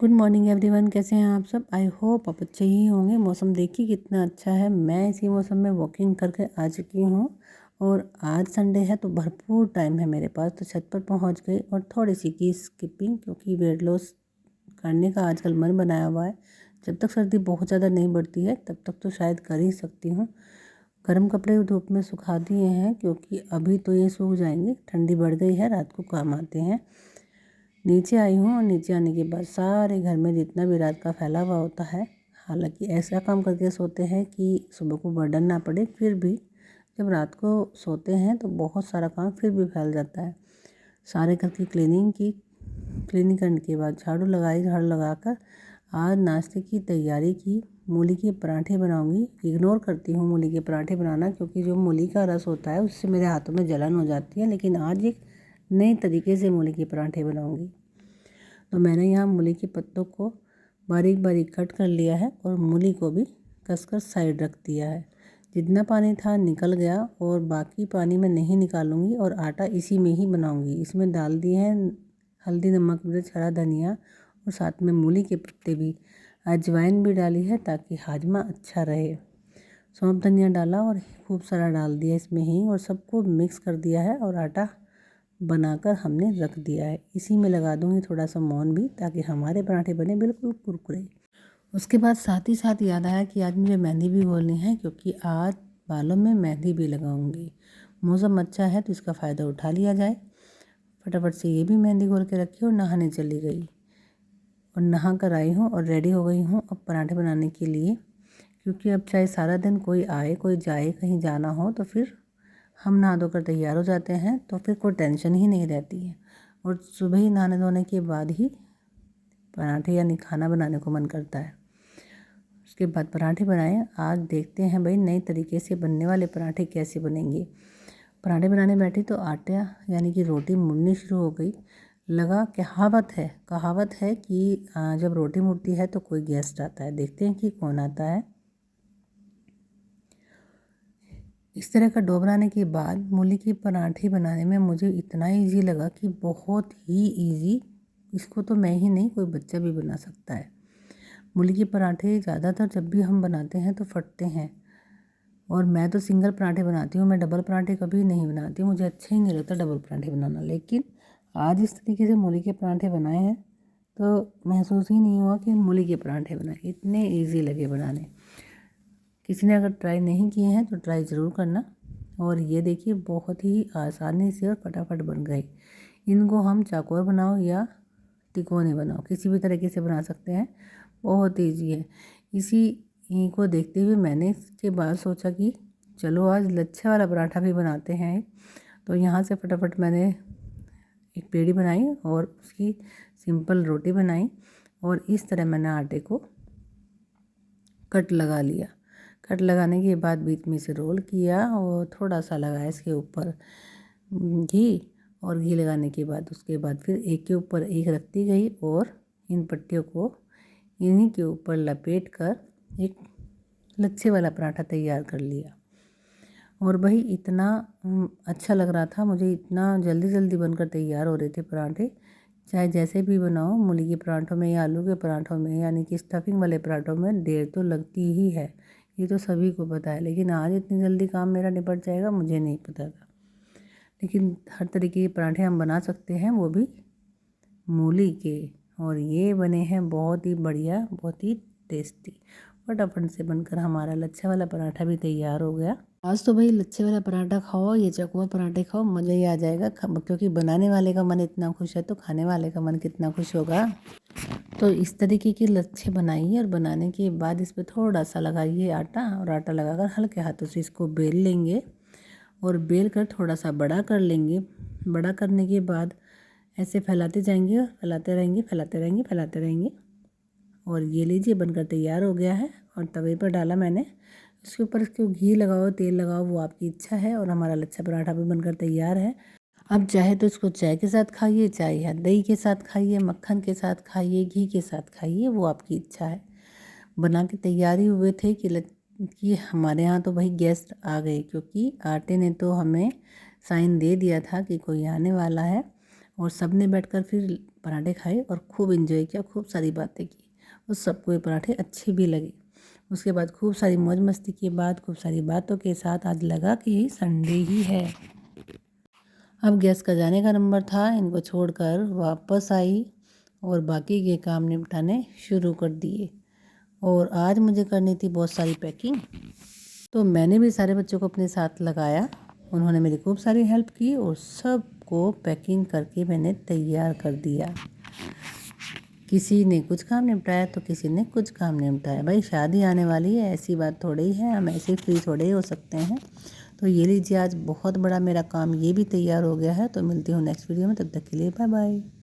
Good morning everyone, कैसे हैं आप सब। आई होप आप अच्छे ही होंगे। मौसम देखिए कितना अच्छा है। मैं इसी मौसम में वॉकिंग करके आ चुकी हूँ और आज संडे है तो भरपूर टाइम है मेरे पास, तो छत पर पहुँच गई और थोड़ी सी की स्किपिंग, क्योंकि वेट लॉस करने का आजकल मन बनाया हुआ है। जब तक सर्दी बहुत ज़्यादा नहीं बढ़ती है तब तक तो शायद कर ही सकती हूँ। गर्म कपड़े धूप में सुखा दिए हैं क्योंकि अभी तो ये सूख जाएंगे, ठंडी बढ़ गई है, रात को काम आते हैं। नीचे आई हूँ और नीचे आने के बाद सारे घर में जितना भी रात का फैला हुआ होता है, हालांकि ऐसा काम करके सोते हैं कि सुबह को बर्डन ना पड़े, फिर भी जब रात को सोते हैं तो बहुत सारा काम फिर भी फैल जाता है। सारे घर की क्लीनिंग करने के बाद झाड़ू लगाकर आज नाश्ते की तैयारी की। मूली के पराठे बनाऊंगी। इग्नोर करती हूँ मूली के पराठे बनाना, क्योंकि जो मूली का रस होता है उससे मेरे हाथों में जलन हो जाती है, लेकिन आज एक नई तरीके से मूली के पराठे बनाऊंगी। तो मैंने यहाँ मूली के पत्तों को बारीक बारीक कट कर लिया है और मूली को भी कसकर साइड रख दिया है। जितना पानी था निकल गया और बाकी पानी मैं नहीं निकालूंगी और आटा इसी में ही बनाऊंगी। इसमें डाल दिए हैं हल्दी, नमक, मिर्च, हरा धनिया और साथ में मूली के पत्ते भी, अजवाइन भी डाली है ताकि हाजमा अच्छा रहे। सौंफ धनिया डाला और खूब सारा डाल दिया इसमें ही और सबको मिक्स कर दिया है और आटा बनाकर हमने रख दिया है। इसी में लगा दूंगी थोड़ा सा मौन भी, ताकि हमारे पराठे बने बिल्कुल कुरकुरे। उसके बाद साथ ही साथ याद आया कि आज मुझे मेहंदी भी घोलनी है, क्योंकि आज बालों में मेहंदी भी लगाऊंगी। मौसम अच्छा है तो इसका फ़ायदा उठा लिया जाए। फटाफट से ये भी मेहंदी घोल के रखी और नहाने चली गई और नहा कर आई हूँ और रेडी हो गई हूँ अब पराठे बनाने के लिए। क्योंकि अब चाहे सारा दिन कोई आए कोई जाए, कहीं जाना हो तो फिर हम नहा धोकर तैयार हो जाते हैं, तो फिर कोई टेंशन ही नहीं रहती है और सुबह ही नहाने धोने के बाद ही पराठे यानी खाना बनाने को मन करता है। उसके बाद पराठे बनाए। आज देखते हैं भाई नए तरीके से बनने वाले पराठे कैसे बनेंगे। पराठे बनाने बैठी तो आटा यानी कि रोटी मुड़नी शुरू हो गई। लगा कहावत है कि जब रोटी मुड़ती है तो कोई गेस्ट आता है। देखते हैं कि कौन आता है। इस तरह का डो बनाने के बाद मूली के पराठे बनाने में मुझे इतना इजी लगा कि बहुत ही इजी। इसको तो मैं ही नहीं, कोई बच्चा भी बना सकता है। मूली के पराठे ज़्यादातर जब भी हम बनाते हैं तो फटते हैं और मैं तो सिंगल पराठे बनाती हूँ, मैं डबल पराठे कभी नहीं बनाती हूँ। मुझे अच्छा ही नहीं लगता डबल पराठे बनाना। लेकिन आज इस तरीके से मूली के पराठे बनाए हैं तो महसूस ही नहीं हुआ कि मूली के पराठे बनाए, इतने ईजी लगे बनाने। किसी ने अगर ट्राई नहीं किए हैं तो ट्राई ज़रूर करना। और ये देखिए बहुत ही आसानी से और फटाफट बन गए। इनको हम चौकोर बनाओ या तिकोने बनाओ, किसी भी तरीके से बना सकते हैं, बहुत ईजी है। इसी को देखते हुए मैंने इसके बाद सोचा कि चलो आज लच्छे वाला पराठा भी बनाते हैं। तो यहाँ से फटाफट मैंने एक पेड़ी बनाई और उसकी सिंपल रोटी बनाई और इस तरह मैंने आटे को कट लगा लिया। कट लगाने के बाद बीच में से रोल किया और थोड़ा सा लगाया इसके ऊपर घी, और घी लगाने के बाद उसके बाद फिर एक के ऊपर एक रखती गई और इन पट्टियों को इन्हीं के ऊपर लपेट कर एक लच्छे वाला पराठा तैयार कर लिया। और वही इतना अच्छा लग रहा था मुझे, इतना जल्दी जल्दी बनकर तैयार हो रहे थे पराठे। चाहे जैसे भी बनाओ, मूली के पराठों में या आलू के पराठों में यानी कि स्टफिंग वाले पराठों में देर तो लगती ही है, ये तो सभी को पता है। लेकिन आज इतनी जल्दी काम मेरा निपट जाएगा मुझे नहीं पता था। लेकिन हर तरीके के पराठे हम बना सकते हैं, वो भी मूली के, और ये बने हैं बहुत ही बढ़िया, बहुत ही टेस्टी। फटाफट से बनकर हमारा लच्छा वाला पराठा भी तैयार हो गया। आज तो भाई लच्छे वाला पराठा खाओ, ये चकवा पराठे खाओ, मज़ा ही आ जाएगा। क्योंकि बनाने वाले का मन इतना खुश है तो खाने वाले का मन कितना खुश होगा। तो इस तरीके की लच्छे बनाइए और बनाने के बाद इस पर थोड़ा सा लगाइए आटा, और आटा लगाकर हल्के हाथों से इसको बेल लेंगे और बेल कर थोड़ा सा बड़ा कर लेंगे। बड़ा करने के बाद ऐसे फैलाते जाएंगे और फैलाते रहेंगे और ये लीजिए बनकर तैयार हो गया है। और तवे पर डाला मैंने, इसके ऊपर इसको घी लगाओ तेल लगाओ वो आपकी इच्छा है। और हमारा लच्छा पराठा भी बनकर तैयार है। अब चाहे तो इसको चाय के साथ खाइए, चाय या दही के साथ खाइए, मक्खन के साथ खाइए, घी के साथ खाइए, वो आपकी इच्छा है। बना के तैयार ही हुए थे कि हमारे यहाँ तो भाई गेस्ट आ गए, क्योंकि आटे ने तो हमें साइन दे दिया था कि कोई आने वाला है। और सब ने बैठकर फिर पराठे खाए और खूब एंजॉय किया, खूब सारी बातें की और सबको ये पराठे अच्छे भी लगे। उसके बाद खूब सारी मौज मस्ती के बाद खूब सारी बातों के साथ आज लगा कि संडे ही है। अब गेस्ट का जाने का नंबर था, इनको छोड़कर वापस आई और बाकी के काम निपटाने शुरू कर दिए। और आज मुझे करनी थी बहुत सारी पैकिंग, तो मैंने भी सारे बच्चों को अपने साथ लगाया। उन्होंने मेरी खूब सारी हेल्प की और सबको पैकिंग करके मैंने तैयार कर दिया। किसी ने कुछ काम निपटाया तो किसी ने कुछ काम निपटाया। भाई शादी आने वाली है, ऐसी बात थोड़ी ही है, हम ऐसे फ्री थोड़े ही हो सकते हैं। तो ये लीजिए, आज बहुत बड़ा मेरा काम ये भी तैयार हो गया है। तो मिलती हूँ नेक्स्ट वीडियो में, तब तक के लिए बाय बाय।